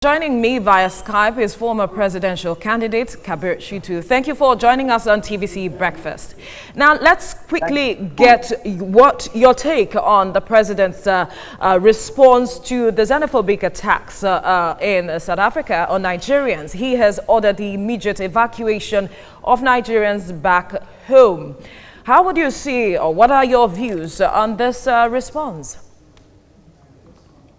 Joining me via Skype is former presidential candidate Kabir Shitu. Thank you for joining us on TVC Breakfast. Now, let's quickly get what your take on the president's response to the xenophobic attacks in South Africa on Nigerians. He has ordered the immediate evacuation of Nigerians back home. How would you see, or what are your views on this response?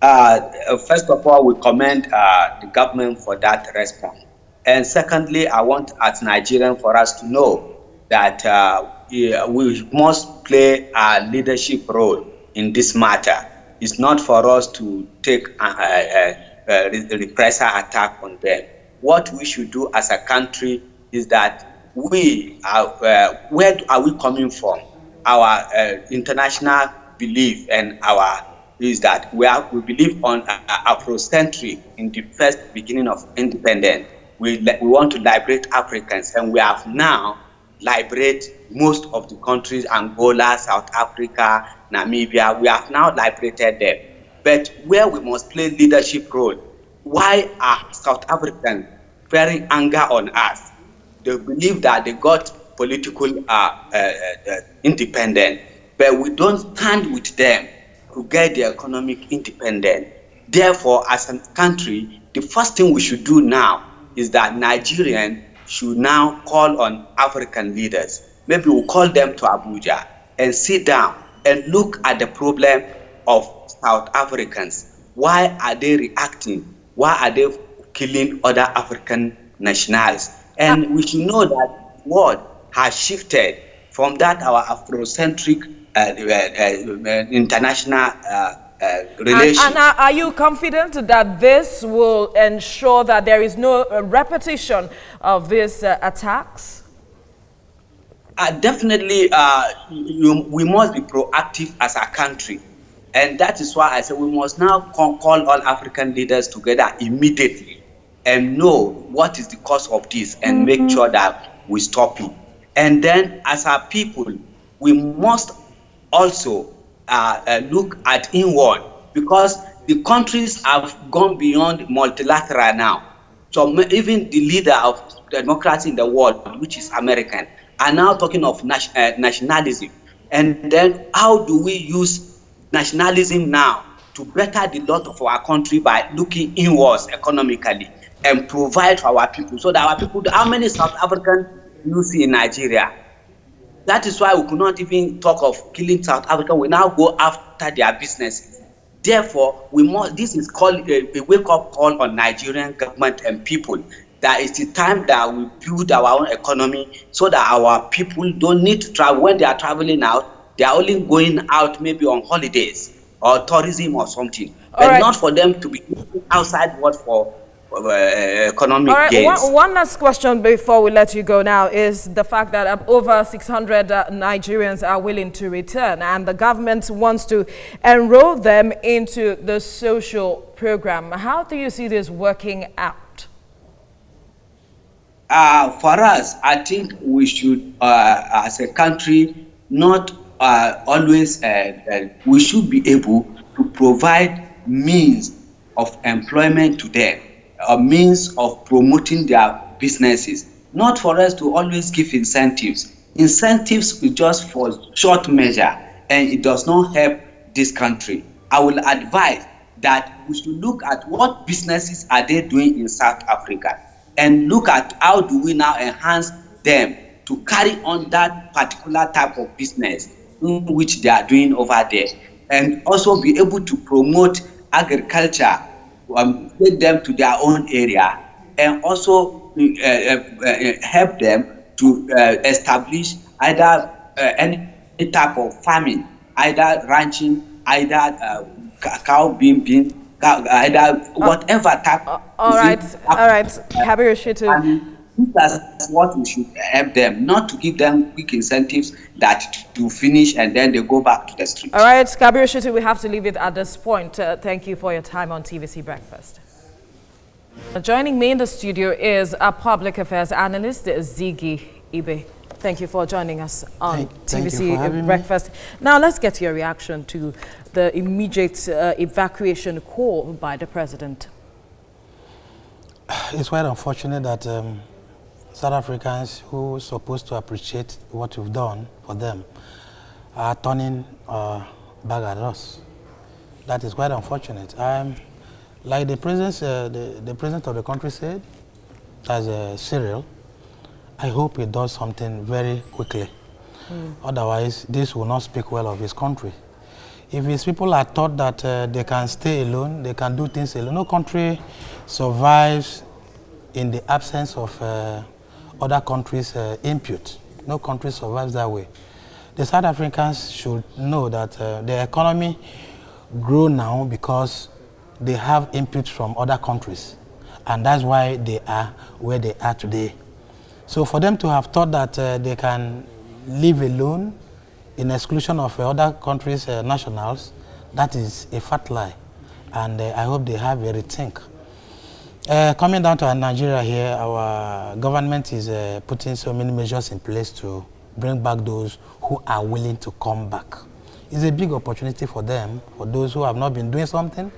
First of all, we commend the government for that response. And secondly, I want as Nigerians for us to know that we must play a leadership role in this matter. It's not for us to take a repressive attack on them. What we should do as a country is that we are, where are we coming from? Our international belief and our is that we believe on Afrocentric in the first beginning of independence. We want to liberate Africans, and we have now liberated most of the countries, Angola, South Africa, Namibia. We have now liberated them. But where we must play leadership role, why are South Africans very angry on us? They believe that they got political independence, but we don't stand with them to get the economic independence. Therefore, as a country, the first thing we should do now is that Nigerians should now call on African leaders. Maybe we'll call them to Abuja and sit down and look at the problem of South Africans. Why are they reacting? Why are they killing other African nationals? And we should know that the world has shifted from that our Afrocentric international relations. And are you confident that this will ensure that there is no repetition of these attacks? Definitely, we must be proactive as a country. And that is why I say we must now call all African leaders together immediately and know what is the cause of this and make sure that we stop it. And then as a people, we must also look at inward, because the countries have gone beyond multilateral now. So even the leader of democracy in the world, which is American, are now talking of nationalism. And then how do we use nationalism now to better the lot of our country by looking inwards economically and provide for our people, so that our people, how many South Africans do you see in Nigeria? That is why we could not even talk of killing South Africa. We now go after their businesses. Therefore, we must. This is called a wake-up call on Nigerian government and people. That it's the time that we build our own economy, so that our people don't need to travel. When they are traveling out, they are only going out maybe on holidays or tourism or something, but not for them to be outside world for economic gains. One last question before we let you go now is the fact that over 600 Nigerians are willing to return, and the government wants to enroll them into the social program. How do you see this working out? For us, I think we should, as a country, not always, we should be able to provide means of employment to them, a means of promoting their businesses, not for us to always give incentives. Incentives is just for short measure, and it does not help this country. I will advise that we should look at what businesses are they doing in South Africa, and look at how do we now enhance them to carry on that particular type of business in which they are doing over there, and also be able to promote agriculture, take them to their own area, and also help them to establish either any type of farming, either ranching, either cow being, either whatever type. All right, Kabir Shitu. That's what we should help them, not to give them quick incentives that to finish and then they go back to the street. All right, Kabir Shitu, we have to leave it at this point. Thank you for your time on TVC Breakfast. Joining me in the studio is our public affairs analyst, Ziggy Ibe. Thank you for joining us on TVC Breakfast. Now, let's get your reaction to the immediate evacuation call by the president. It's quite unfortunate that South Africans who are supposed to appreciate what we've done for them are turning back at us. That is quite unfortunate. Like the president of the country said, as Cyril, I hope he does something very quickly. Otherwise, this will not speak well of his country. If his people are taught that they can stay alone, they can do things alone, no country survives in the absence of other countries' input. No country survives that way. The South Africans should know that their economy grow now because they have input from other countries, and that's why they are where they are today. So for them to have thought that they can live alone in exclusion of other countries' nationals, that is a fat lie, and I hope they have a rethink. Coming down to Nigeria here, our government is putting so many measures in place to bring back those who are willing to come back. It's a big opportunity for them, for those who have not been doing something,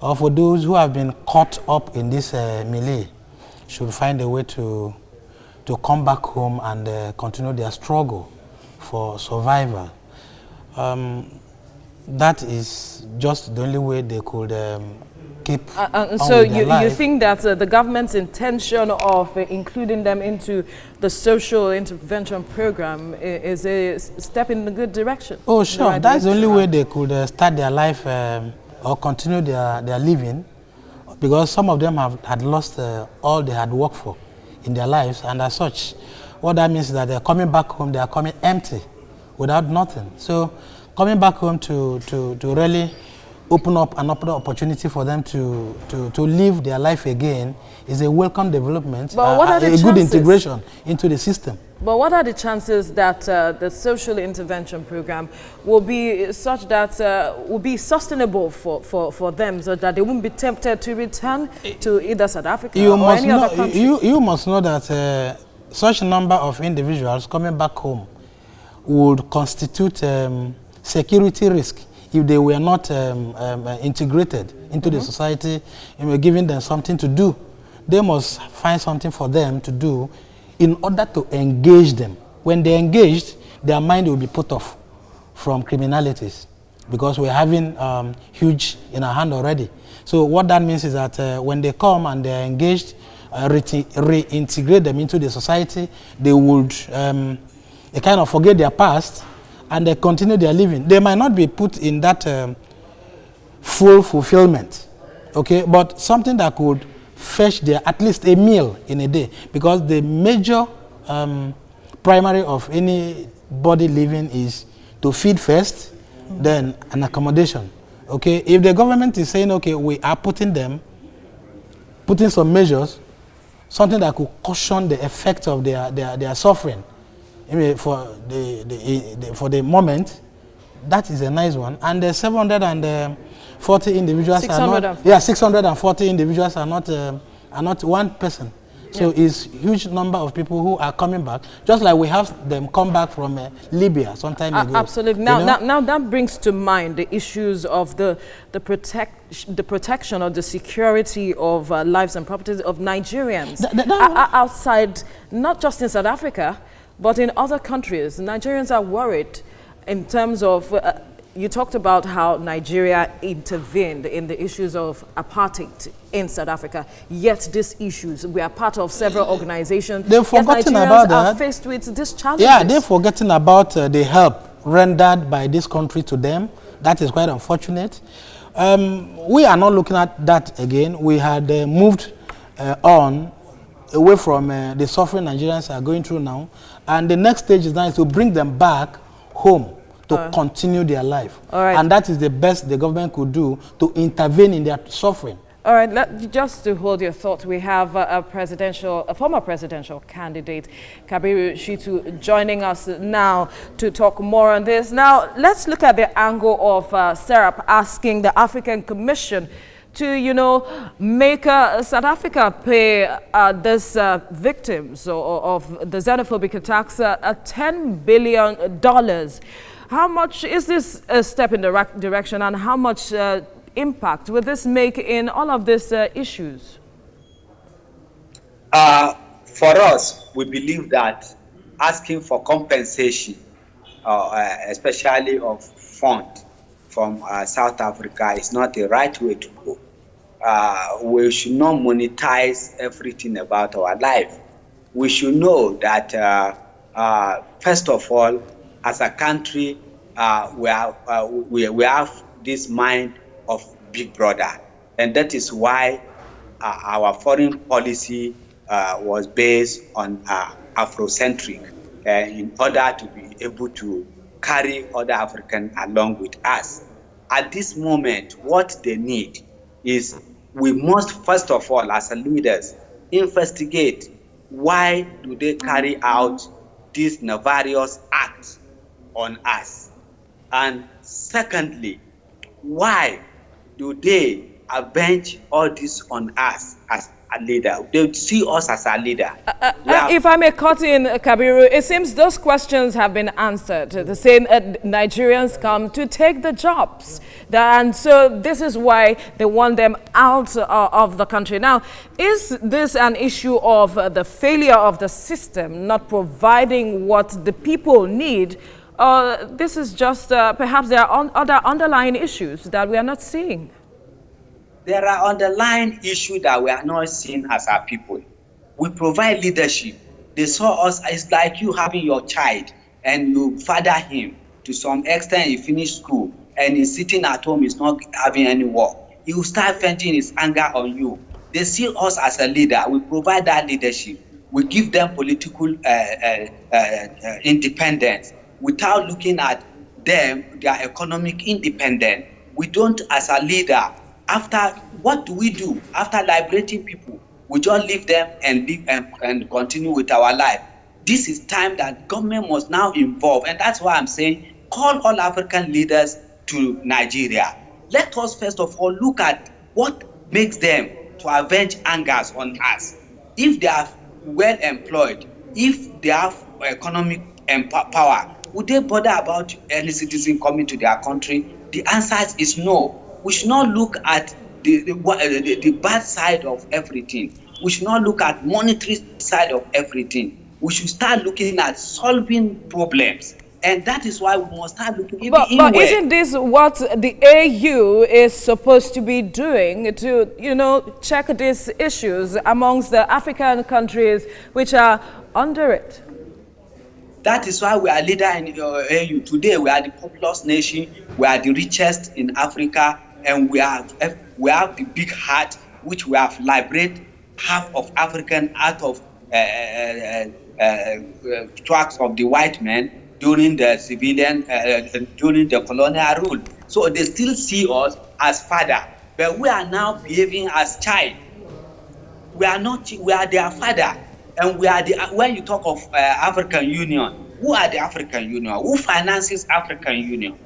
or for those who have been caught up in this melee, should find a way to come back home and continue their struggle for survival. That is just the only way they could keep so you think that the government's intention of including them into the social intervention program is a step in the good direction? Oh, sure. Right, that's the only way they could start their life or continue their living, because some of them had lost all they had worked for in their lives, and as such, what that means is that they're coming back home, they are coming empty, without nothing. So coming back home to really open up an opportunity for them to live their life again is a welcome development, but what are the a good integration into the system. But what are the chances that the social intervention program will be such that will be sustainable for them, so that they won't be tempted to return to either South Africa or any other country? You must know that such a number of individuals coming back home would constitute security risk if they were not integrated into the society and we're giving them something to do. They must find something for them to do in order to engage them. When they're engaged, their mind will be put off from criminalities, because we're having huge in our hand already. So what that means is that when they come and they're engaged, reintegrate them into the society, they would they kind of forget their past and they continue their living. They might not be put in that full fulfillment, okay, but something that could fetch their at least a meal in a day, because the major primary of anybody living is to feed first, then an accommodation. Okay, if the government is saying, okay, we are putting some measures, something that could cushion the effect of their suffering, I mean, for the moment, that is a nice one. And the 740 individuals 640 individuals are not one person. So it's huge number of people who are coming back, just like we have them come back from Libya some time ago. Absolutely. Now that brings to mind the issues of the protection or the security of lives and properties of Nigerians outside, not just in South Africa, but in other countries. Nigerians are worried in terms of, you talked about how Nigeria intervened in the issues of apartheid in South Africa, yet these issues, we are part of several organizations. They've forgotten about that. Are faced with these challenges. Yeah, they've forgotten about the help rendered by this country to them. That is quite unfortunate. We are not looking at that again. We had moved on away from the suffering Nigerians are going through now, and the next stage is now to bring them back home to continue their life. And that is the best the government could do, to intervene in their suffering. All right, just to hold your thought, we have a former presidential candidate, Kabiru Shitu, joining us now to talk more on this. Now, let's look at the angle of Serap asking the African Commission to, make South Africa pay these victims of the xenophobic attacks $10 billion. How much is this a step in the right direction, and how much impact will this make in all of these issues? For us, we believe that asking for compensation, especially of fund from South Africa, is not the right way to go. We should not monetize everything about our life. We should know that, first of all, as a country, we have this mind of big brother, and that is why our foreign policy was based on Afrocentric, in order to be able to carry other Africans along with us. At this moment, what they need is, we must, first of all, as leaders, investigate why do they carry out these nefarious acts on us. And secondly, why do they avenge all this on us as a leader? They see us as a leader. If I may cut in, Kabiru, it seems those questions have been answered. The saying Nigerians come to take the jobs. And so this is why they want them out of the country. Now, is this an issue of the failure of the system not providing what the people need? This is just, perhaps there are other underlying issues that we are not seeing? There are underlying issues that we are not seeing as our people. We provide leadership. They saw us as like you having your child and you father him. To some extent, he finished school and he's sitting at home, he's not having any work. He will start venting his anger on you. They see us as a leader. We provide that leadership. We give them political independence without looking at them, their economic independence. We don't, as a leader, after, what do we do? After liberating people, we just leave them and live and continue with our life. This is time that government must now involve, and that's why I'm saying, call all African leaders to Nigeria. Let us first of all look at what makes them to avenge angers on us. If they are well employed, if they have economic power, would they bother about any citizen coming to their country? The answer is no. We should not look at the bad side of everything. We should not look at monetary side of everything. We should start looking at solving problems. And that is why we must start looking inward. But isn't this what the AU is supposed to be doing, to, check these issues amongst the African countries which are under it? That is why we are leader in AU. Today, we are the populous nation. We are the richest in Africa. And we have the big heart, which we have liberated half of African out of tracks of the white men during the civilian, during the colonial rule. So they still see us as father, but we are now behaving as child. We are not. We are their father, and we are the. When you talk of African Union, who are the African Union? Who finances African Union?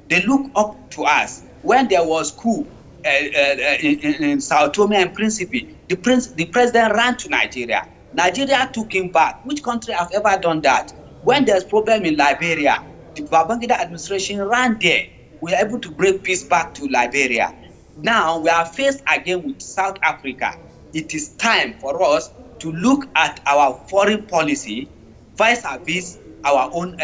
They look up to us. When there was coup in Sao Tome and Principe, the president ran to Nigeria. Nigeria took him back. Which country have ever done that? When there's problem in Liberia, the Babangida administration ran there. We were able to bring peace back to Liberia. Now we are faced again with South Africa. It is time for us to look at our foreign policy vis-a-vis our own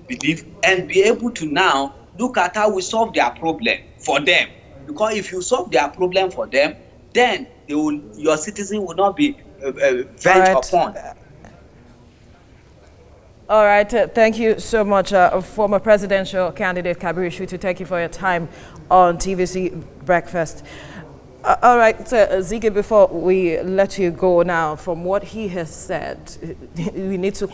belief, and be able to now look at how we solve their problem for them. Because if you solve their problem for them, then your citizen will not be venged upon. All right. Thank you so much, former presidential candidate Kabiru Shutu. Thank you for your time on TVC Breakfast. All right, Ziggy, before we let you go now, from what he has said, we need to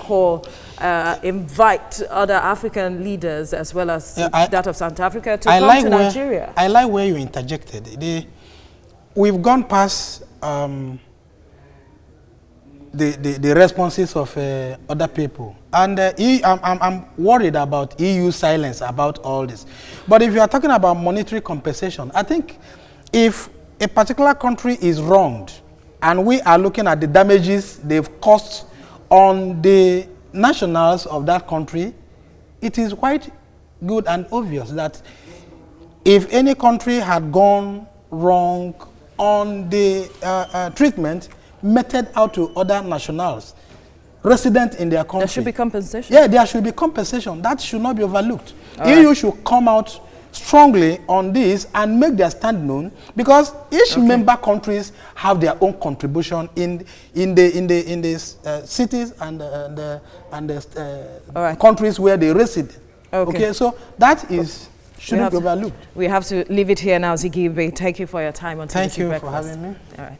invite other African leaders as well as that of South Africa to come to Nigeria. I like where you interjected. We've gone past the responses of other people. And I'm worried about EU silence about all this. But if you are talking about monetary compensation, I think if a particular country is wronged and we are looking at the damages they've caused on the nationals of that country, it is quite good and obvious that if any country had gone wrong on the treatment, meted out to other nationals resident in their country. There should be compensation. Yeah, there should be compensation. That should not be overlooked. EU should come out strongly on this and make their stand known, because each member countries have their own contribution in the cities and the countries where they reside. Okay, so that is shouldn't be overlooked. We have to leave it here now, Zigibe. Thank you for your time on TVC Thank you Breakfast. for having me. All right.